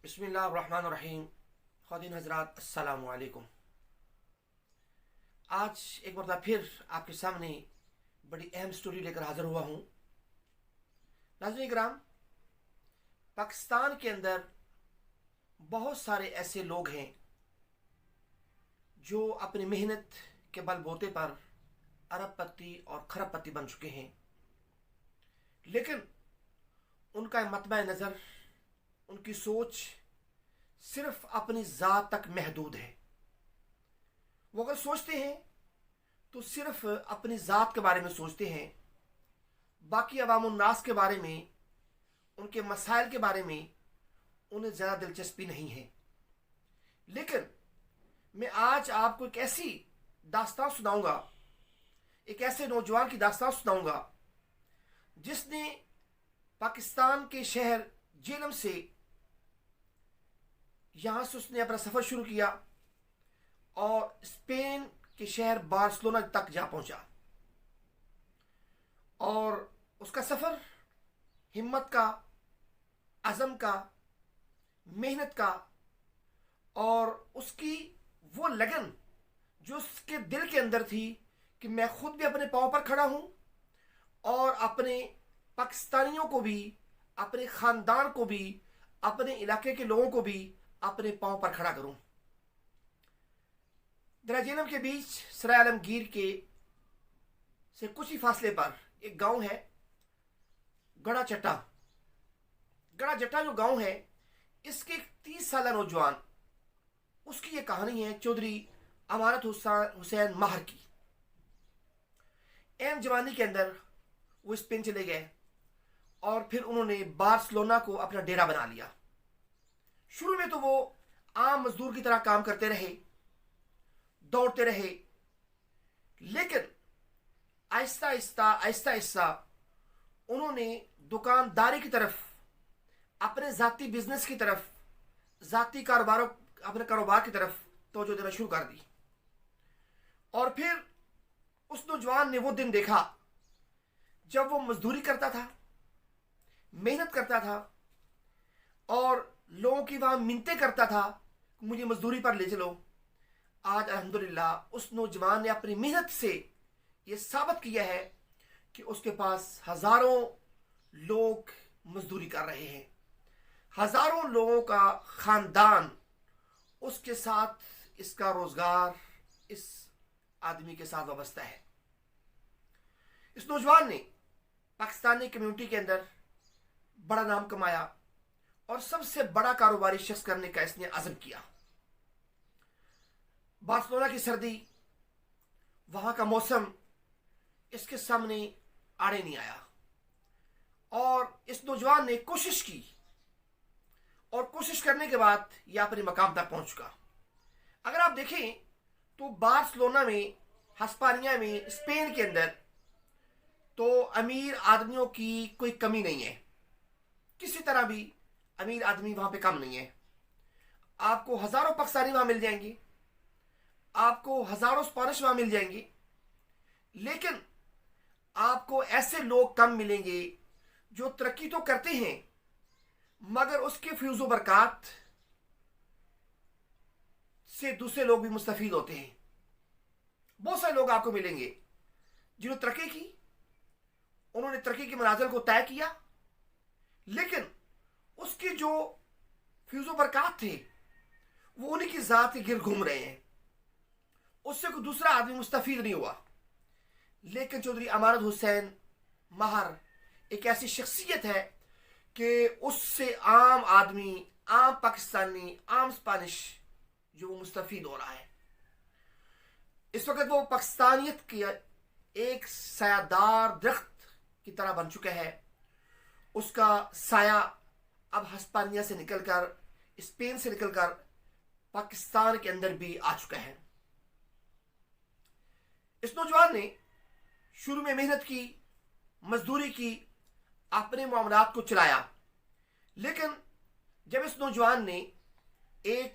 बिस्मिल्लाहिर्रहमानिर्रहीम। ख़वातीन हज़रात अस्सलामु अलैकुम। आज एक बार फिर आपके सामने बड़ी अहम स्टोरी लेकर हाज़िर हुआ हूँ। नाज़रीन किराम, पाकिस्तान के अंदर बहुत सारे ऐसे लोग हैं जो अपनी मेहनत के बलबूते पर अरबपति और खरबपति बन चुके हैं, लेकिन उनका मतबा नज़र, उनकी सोच सिर्फ अपनी ज़ात तक महदूद है। वो अगर सोचते हैं तो सिर्फ अपनी ज़ात के बारे में सोचते हैं, बाकी अवामुन्नास के बारे में, उनके मसाइल के बारे में उन्हें ज़्यादा दिलचस्पी नहीं है। लेकिन मैं आज आपको एक ऐसी दास्तान सुनाऊंगा, एक ऐसे नौजवान की दास्तान सुनाऊंगा जिसने पाकिस्तान के शहर जेलम से यहाँ से उसने अपना सफ़र शुरू किया और स्पेन के शहर बार्सिलोना तक जा पहुँचा। और उसका सफ़र हिम्मत का, अज़म का, मेहनत का और उसकी वो लगन जो उसके दिल के अंदर थी कि मैं खुद भी अपने पाँव पर खड़ा हूँ और अपने पाकिस्तानियों को भी, अपने ख़ानदान को भी, अपने इलाके के लोगों को भी अपने पाँव पर खड़ा करूं। दराजेलम के बीच सराय आलमगीर के से कुछ ही फासले पर एक गांव है, गड़ा चट्टा। गड़ा चट्टा जो गांव है, इसके 30 साल नौजवान, उसकी ये कहानी है चौधरी अमानत हुसैन महर की। एम जवानी के अंदर वो स्पेन चले गए और फिर उन्होंने बार्सिलोना को अपना डेरा बना लिया। शुरू में तो वो आम मजदूर की तरह काम करते रहे, दौड़ते रहे, लेकिन आहिस्ता आहिस्ता उन्होंने दुकानदारी की तरफ, अपने ज़ाती बिजनेस की तरफ, ज़ाती अपने कारोबार की तरफ तवज्जो देना शुरू कर दी। और फिर उस नौजवान ने वो दिन देखा जब वो मजदूरी करता था, मेहनत करता था और लोगों की वहाँ मिन्नतें करता था, मुझे मजदूरी पर ले चलो। आज अल्हम्दुलिल्लाह उस नौजवान ने अपनी मेहनत से ये साबित किया है कि उसके पास हज़ारों लोग मजदूरी कर रहे हैं, हज़ारों लोगों का ख़ानदान उसके साथ, इसका रोज़गार इस आदमी के साथ वाबस्ता है। इस नौजवान ने पाकिस्तानी कम्युनिटी के अंदर बड़ा नाम कमाया और सबसे बड़ा कारोबारी शख्स करने का इसने अज़म किया। बार्सिलोना की सर्दी, वहाँ का मौसम इसके सामने आड़े नहीं आया और इस नौजवान ने कोशिश की और कोशिश करने के बाद यह अपने मकाम तक पहुँच चुका। अगर आप देखें तो बार्सिलोना में, हस्पानिया में, स्पेन के अंदर तो अमीर आदमियों की कोई कमी नहीं है। किसी तरह भी अमीर आदमी वहाँ पे कम नहीं है। आपको हज़ारों पाकिस्तानी वहाँ मिल जाएंगे, आपको हज़ारों स्पेनिश वहाँ मिल जाएंगे, लेकिन आपको ऐसे लोग कम मिलेंगे जो तरक्की तो करते हैं मगर उसके फ्यूज़ो बरक़ात से दूसरे लोग भी मुस्तफ़ीद होते हैं। बहुत सारे लोग आपको मिलेंगे जिन्होंने तरक्की की, उन्होंने तरक्की के मनाज़िल को तय किया, लेकिन उसके जो फ्यूज़ो बरक़ात थे वो उन्हीं की ज़ात के गिर घूम रहे हैं, उससे कोई दूसरा आदमी मुस्तफ़ीद नहीं हुआ। लेकिन चौधरी अमानत हुसैन महर एक ऐसी शख्सियत है कि उससे आम आदमी, आम पाकिस्तानी, आम स्पेनिश जो वो मुस्तफ़ीद हो रहा है। इस वक्त वो पाकिस्तानियत की एक सायादार दरख्त की तरह बन चुका है। उसका साया अब हस्पानिया से निकलकर, स्पेन से निकलकर पाकिस्तान के अंदर भी आ चुका है। इस नौजवान ने शुरू में मेहनत की, मजदूरी की, अपने मामलात को चलाया, लेकिन जब इस नौजवान ने एक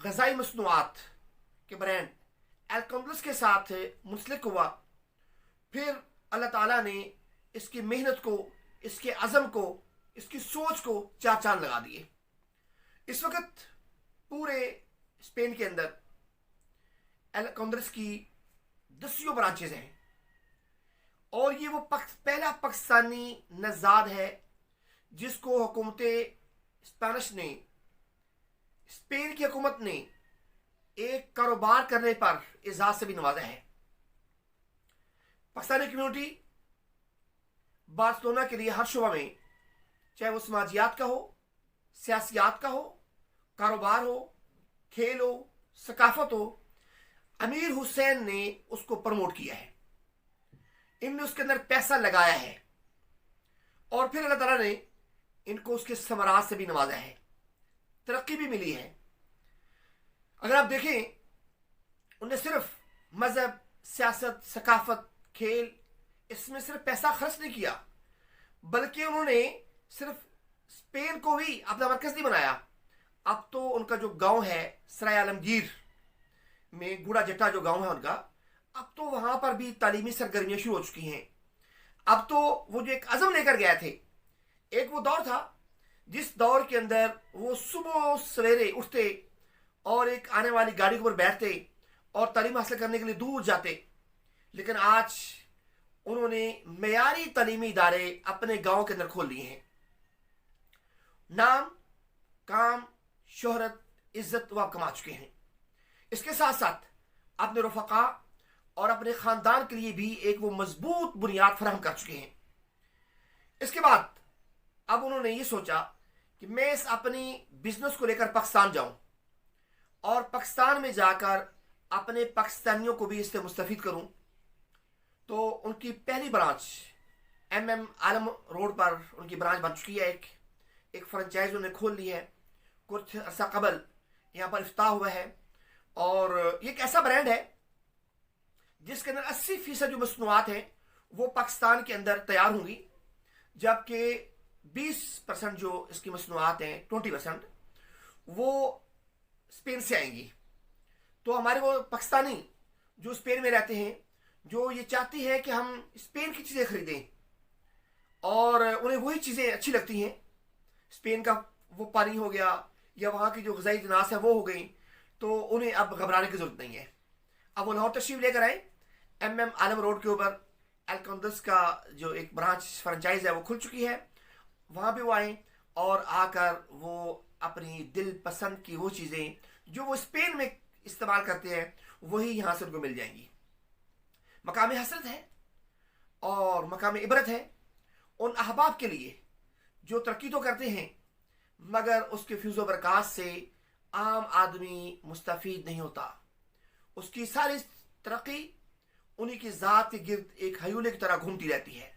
ग़ज़ाई मसनूआत के ब्रांड अल्केम्बल्स के साथ मुंसलिक हुआ, फिर अल्लाह ताला ने इसकी मेहनत को, इसके अज़म को, इसकी सोच को चार चांद लगा दिए। इस वक्त पूरे स्पेन के अंदर एल कांग्रेस की 10 ब्रांचेज हैं और ये वो पहला पाकिस्तानी नज़ाद है जिसको हुकूमत स्पेनिश ने, स्पेन की हुकूमत ने एक कारोबार करने पर एजाज से भी नवाजा है। पाकिस्तानी कम्युनिटी बार्सिलोना के लिए हर शुबा में, चाहे वो समाजियात का हो, सियासियात का हो, कारोबार हो, खेल हो, सकाफत हो, अमीर हुसैन ने उसको प्रमोट किया है। इनने उसके अंदर पैसा लगाया है और फिर अल्लाह ताला ने इनको उसके समरात से भी नवाजा है, तरक्की भी मिली है। अगर आप देखें, उन्हें सिर्फ मजहब, सियासत, सकाफत, खेल, इसमें सिर्फ पैसा खर्च नहीं किया, बल्कि उन्होंने सिर्फ स्पेन को ही अपना मरकज नहीं बनाया। अब तो उनका जो गांव है सराय आलमगीर में, गुड़ा जट्टा जो गांव है उनका, अब तो वहां पर भी तालीमी सरगर्मियां शुरू हो चुकी हैं। अब तो वो जो एक अज़म लेकर गए थे, एक वो दौर था जिस दौर के अंदर वो सुबह सवेरे उठते और एक आने वाली गाड़ी के ऊपर बैठते और तालीम हासिल करने के लिए दूर जाते, लेकिन आज उन्होंने मेयारी तालीमी इदारे अपने गांव के अंदर खोल लिए हैं। नाम, काम, शोहरत, इज्जत वो आप कमा चुके हैं। इसके साथ साथ अपने रफ़क़ा और अपने ख़ानदान के लिए भी एक वो मजबूत बुनियाद फराहम कर चुके हैं। इसके बाद अब उन्होंने ये सोचा कि मैं इस अपनी बिजनेस को लेकर पाकिस्तान जाऊं और पाकिस्तान में जाकर अपने पाकिस्तानियों को भी इससे मुस्तफ़ीद करूं। तो उनकी पहली ब्रांच MM आलम रोड पर उनकी ब्रांच बन चुकी है। एक फ्रेंचाइज उन्होंने खोल ली है, कुछ अर्सा कबल यहाँ पर इफ्ताह हुआ है। और ये एक ऐसा ब्रांड है जिसके अंदर 80% जो मसनूआत हैं वो पाकिस्तान के अंदर तैयार होंगी, जबकि 20% जो इसकी मसनूआत हैं, 20% वो स्पेन से आएंगी। तो हमारे वो पाकिस्तानी जो स्पेन में रहते हैं, जो ये चाहती है कि हम स्पेन की चीज़ें खरीदें और उन्हें वही चीज़ें अच्छी लगती हैं, स्पेन का वो पानी हो गया या वहाँ की जो ग़िज़ाई जिनास है वो हो गई, तो उन्हें अब घबराने की ज़रूरत नहीं है। अब वो लाहौर तशरीफ़ लेकर आए, MM आलम रोड के ऊपर एल कांग्रेस का जो एक ब्रांच फ्रेंचाइज है वो खुल चुकी है, वहाँ भी वो आए और आकर वो अपनी दिल पसंद की वो चीज़ें जो वो स्पेन में इस्तेमाल करते हैं वही यहाँ से उनको मिल जाएंगी। मकाम हसरत है और मकाम इबरत है उन अहबाब के लिए जो तरक्की तो करते हैं मगर उसके फ्यूज़ बरक़ात से आम आदमी मुस्तफ़ीद नहीं होता। उसकी सारी तरक्की उन्हीं की ज़ात के गिर्द एक हयूले की तरह घूमती रहती है।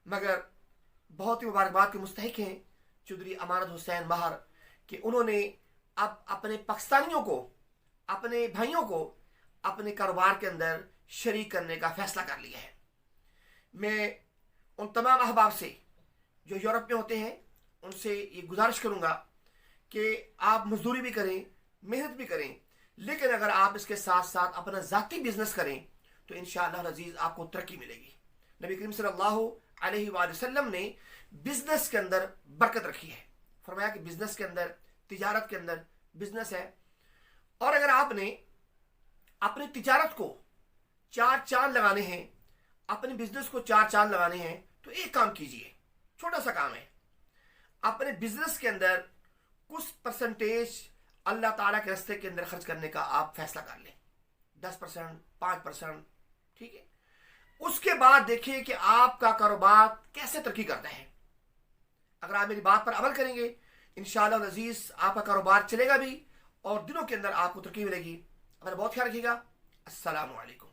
मगर बहुत ही मुबारकबाद के मुस्तहिक हैं चौधरी अमानत हुसैन महर कि उन्होंने अब अपने पाकिस्तानियों को, अपने भाइयों को अपने कारोबार के अंदर शरीक करने का फैसला कर लिया है। मैं उन तमाम अहबाब से जो यूरोप में होते हैं उनसे ये गुजारिश करूँगा कि आप मजदूरी भी करें, मेहनत भी करें, लेकिन अगर आप इसके साथ साथ अपना ज़ाती बिजनेस करें तो इंशाअल्लाह अज़ीज़ आपको तरक्की मिलेगी। नबी करीम सल्लल्लाहु अलैहि वसल्लम ने बिजनेस के अंदर बरकत रखी है, फरमाया कि बिजनेस के अंदर, तिजारत के अंदर बिजनेस है। और अगर आपने अपनी तिजारत को 4 चांद लगाने हैं, अपने बिजनेस को 4 चांद लगाने हैं, तो एक काम कीजिए, छोटा सा काम है, अपने बिजनेस के अंदर कुछ परसेंटेज अल्लाह ताला के रास्ते के अंदर खर्च करने का आप फैसला कर लें, 10%, 5%, ठीक है। उसके बाद देखिए कि आपका कारोबार कैसे तरक्की करता है। अगर आप मेरी बात पर अमल करेंगे इंशाअल्लाह अज़ीज़ आपका कारोबार चलेगा भी और दिनों के अंदर आपको तरक्की मिलेगी। अपना बहुत ख्याल रखिएगा। अस्सलामु अलैकुम।